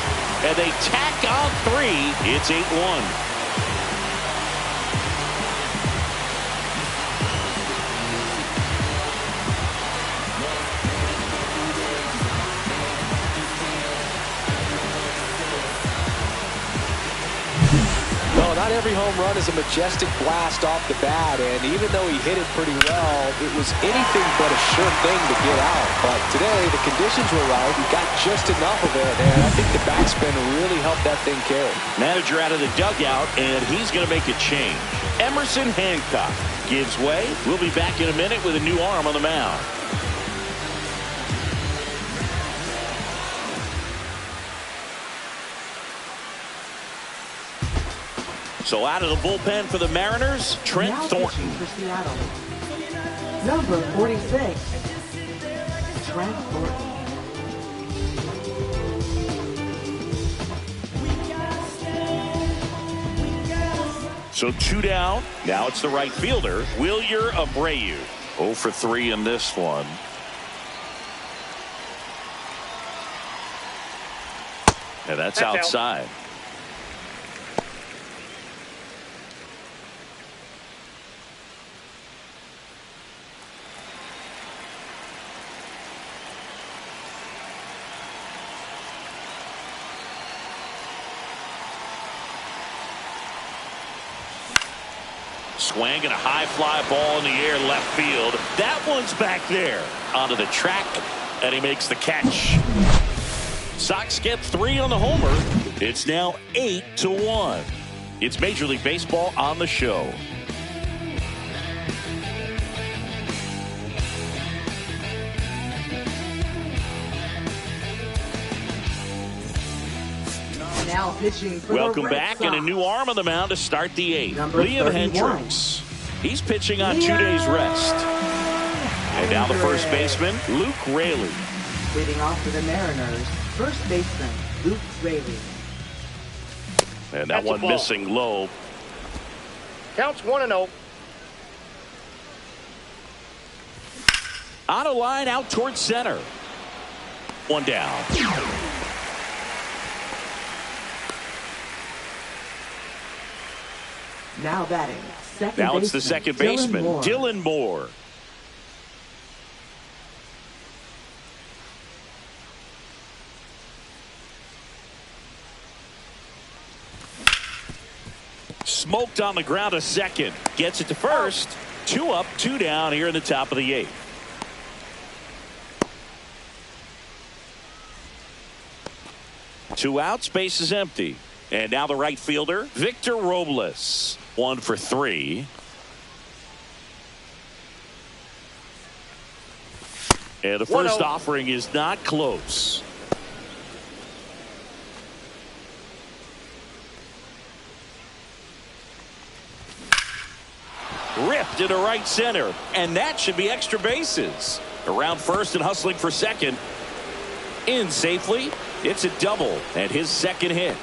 And they tack on 3. It's 8-1. Not every home run is a majestic blast off the bat, and even though he hit it pretty well, it was anything but a sure thing to get out. But today, the conditions were right. He got just enough of it, and I think the backspin really helped that thing carry. Manager out of the dugout, and he's going to make a change. Emerson Hancock gives way. We'll be back in a minute with a new arm on the mound. So out of the bullpen for the Mariners, Trent Thornton. For Seattle, number 46, Trent Thornton. So 2 down. Now it's the right fielder, Wilyer Abreu. 0 for 3 in this one. And that's outside. Swing and a high fly ball in the air left field. That one's back there onto the track, and he makes the catch. Sox get 3 on the homer. It's now 8-1. It's Major League Baseball on the show. Now pitching for Welcome the Red back, Sox. and a new arm on the mound to start the 8th. Number Liam 31. Hendricks. He's pitching on 2 days rest. And now the first baseman, Luke Raley. Leading off for the Mariners, first baseman Luke Raley. And that That's a one ball. missing low. Counts 1-0. On a line out towards center. One down. Now batting. Second Now it's the second baseman, Dylan Moore. Smoked on the ground to second. Gets it to first. 2 up, 2 down here in the top of the 8th. Two outs, base is empty. And now the right fielder, Victor Robles. 1 for 3. And the first offering is not close. Ripped into right center. And that should be extra bases. Around first and hustling for second. In safely. It's a double. And his second hit.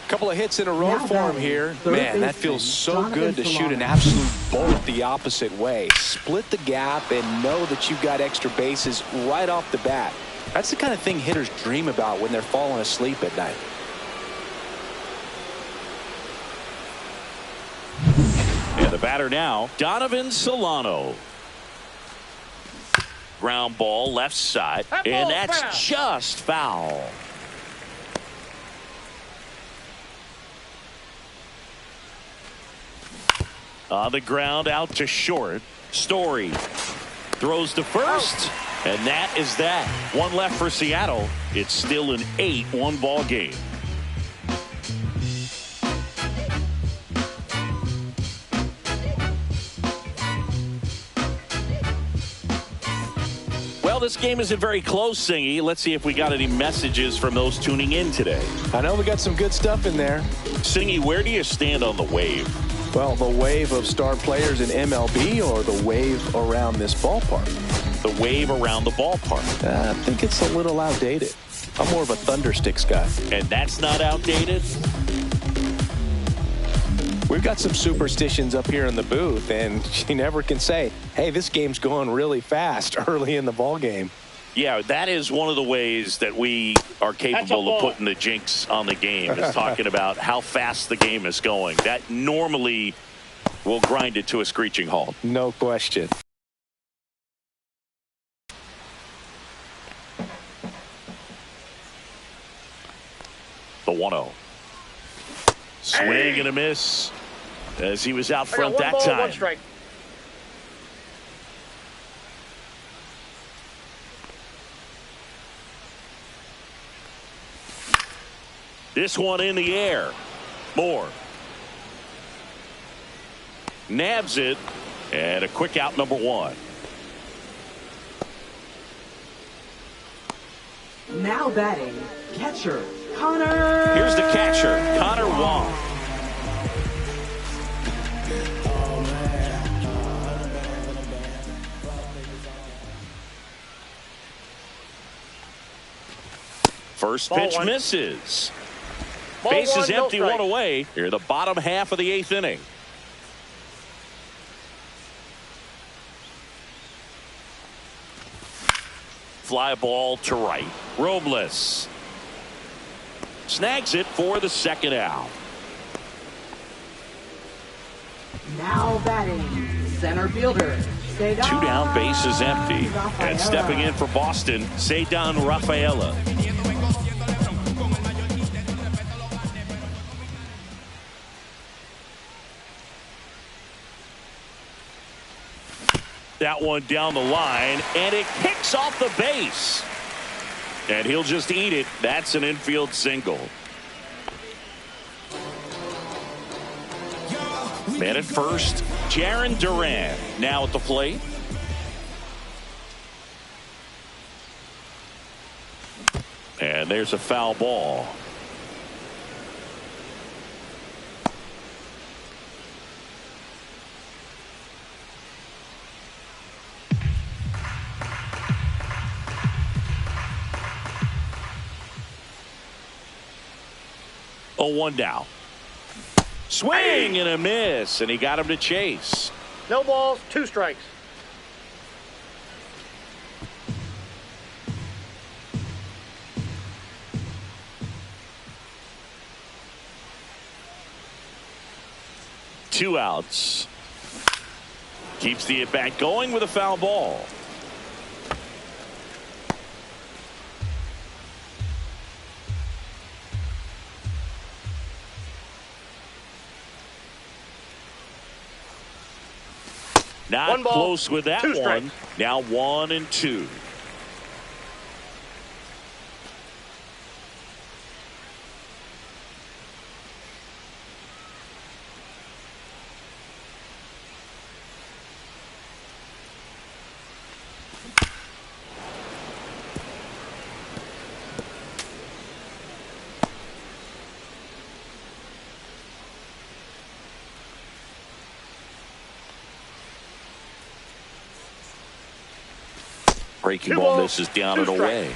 Couple of hits in a row for him here. Man, that feels so good to shoot an absolute bolt the opposite way. Split the gap and know that you've got extra bases right off the bat. That's the kind of thing hitters dream about when they're falling asleep at night. And the batter now, Donovan Solano. Ground ball left side. And that's just foul. On the ground out to short. Story throws to first. And that is that. One left for Seattle. It's still an 8-1 ball game. Well, this game isn't very close, Singy. Let's see if we got any messages from those tuning in today. I know we got some good stuff in there. Singy, where do you stand on the wave? Well, the wave of star players in MLB or the wave around this ballpark? The wave around the ballpark. I think it's a little outdated. I'm more of a Thundersticks guy. And that's not outdated? We've got some superstitions up here in the booth, and you never can say, hey, this game's going really fast early in the ball game. Yeah, that is one of the ways that we are capable of putting the jinx on the game, is talking about how fast the game is going. That normally will grind it to a screeching halt. No question. The 1-0. Swing and a miss as he was out front that time. 1 strike. This one in the air. Moore nabs it, and a quick out, number 1. Now batting, catcher Connor. Here's the catcher, Connor Wong. First pitch misses. Base is empty, 1 away. Here, the bottom half of the 8th inning. Fly ball to right. Robles snags it for the second out. Now batting, center fielder. 2 down, base is empty. And stepping in for Boston, Cedar Rafaela. That one down the line, and it kicks off the base. And he'll just eat it. That's an infield single. Man at first, Jarren Duran now at the plate. And there's a foul ball. Oh, 1 down. Swing and a miss, and he got him to chase. No balls, 2 strikes. Two outs. Keeps the at-bat going with a foul ball. Not close with that one. Now 1-2. Breaking ball misses down and away.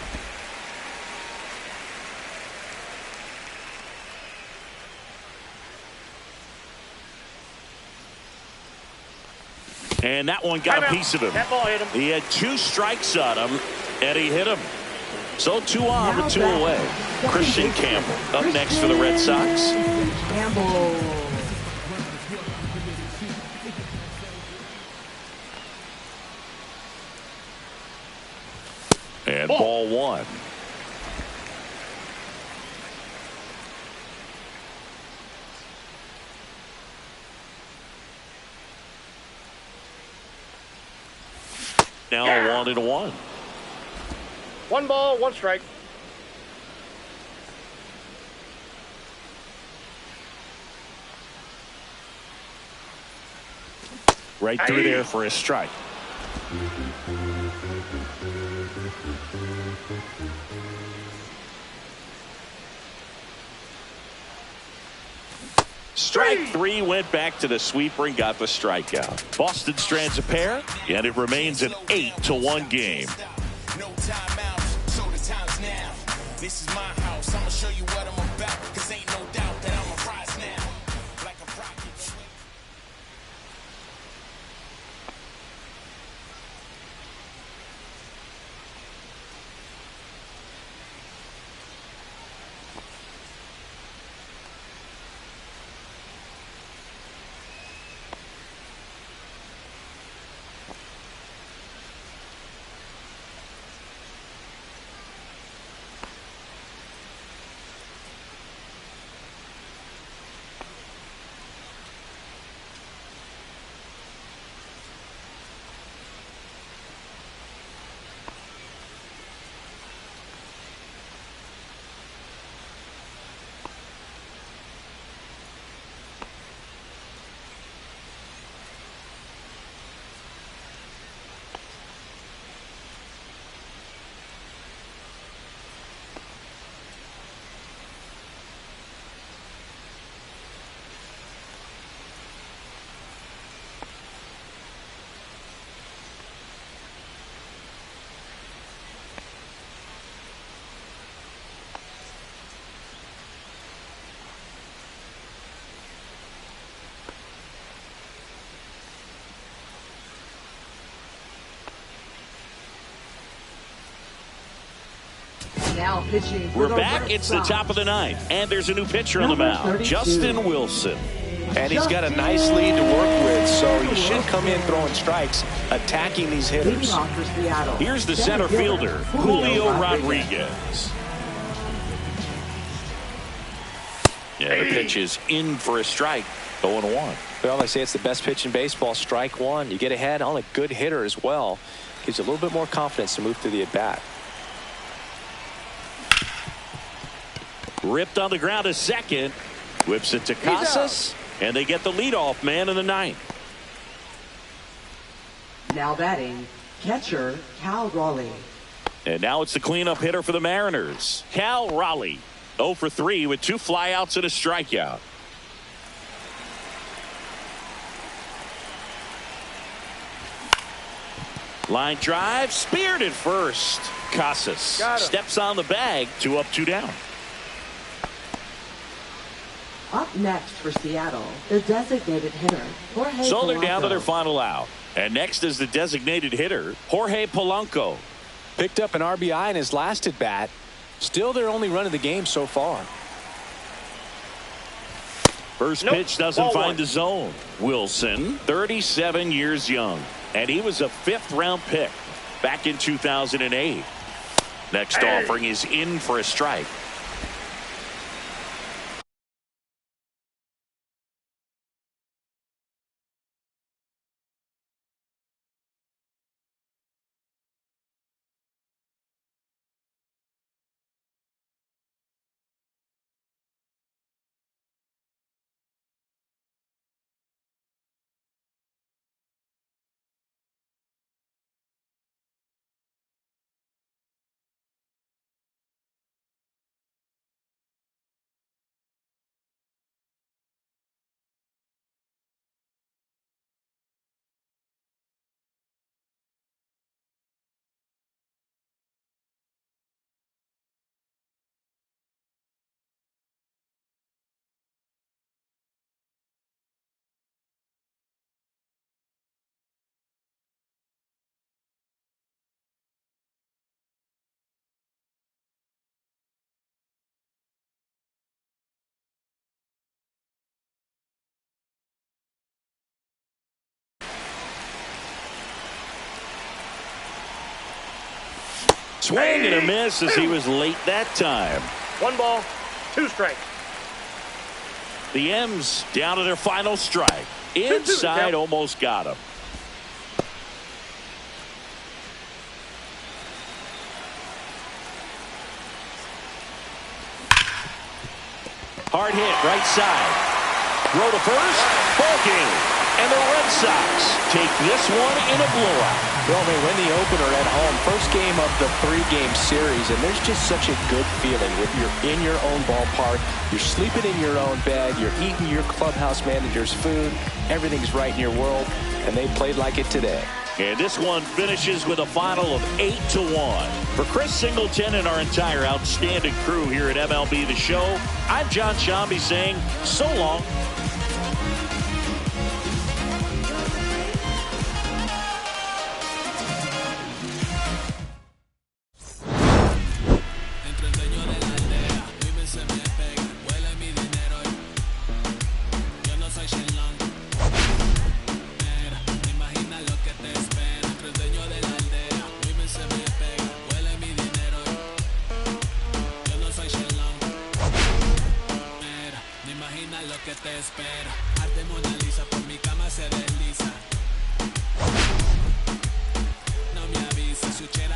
And that one got a piece of him. That ball hit him. He had 2 strikes on him, and he hit him. So 2 on with 2 away. Christian Campbell up next for the Red Sox. Campbell. And ball 1. Now 1-1. 1 ball, 1 strike. Right through there for a strike. Strike 3 went back to the sweeper and got the strikeout. Boston strands a pair, and it remains an 8-1 game. No timeouts, so the time's now. This is my house. I'ma show you what I'm about, 'cause ain't no doubt that I'ma rise now. Like a rocket. Now pitching. We're back. It's the top of the 9th, and there's a new pitcher on the mound, Justin Wilson. And he's got a nice lead to work with, so he should come in throwing strikes, attacking these hitters. Here's the center fielder, Julio Rodriguez. Yeah, the pitch is in for a strike, 0-1. Well, they say it's the best pitch in baseball, strike 1. You get ahead on a good hitter as well. Gives you a little bit more confidence to move through the at-bat. Ripped on the ground to second. Whips it to Casas. And they get the leadoff man in the 9th. Now batting, catcher Cal Raleigh. And now it's the cleanup hitter for the Mariners, Cal Raleigh. 0 for 3 with 2 flyouts and a strikeout. Line drive, speared at first. Casas steps on the bag, 2 up, 2 down. Up next for Seattle, the designated hitter, Jorge So they're down to Polanco. their final out. And next is the designated hitter, Jorge Polanco. Picked up an RBI in his last at bat. Still their only run of the game so far. First pitch doesn't find the zone. Wilson, 37 years young. And he was a 5th-round pick back in 2008. Next offering is in for a strike. Swing and a miss as he was late that time. 1 ball, 2 strikes. The M's down to their final strike. Inside, almost got him. Hard hit, right side. Throw to first, ball game. And the Red Sox take this one in a blowout. Well, they win the opener at home. First game of the 3-game series, and there's just such a good feeling. You're in your own ballpark. You're sleeping in your own bed. You're eating your clubhouse manager's food. Everything's right in your world, and they played like it today. And this one finishes with a final of 8-1. For Chris Singleton and our entire outstanding crew here at MLB The Show, I'm John Shambi saying so long. Que te espera, arte Mona Lisa por mi cama se desliza. No me avises, su chera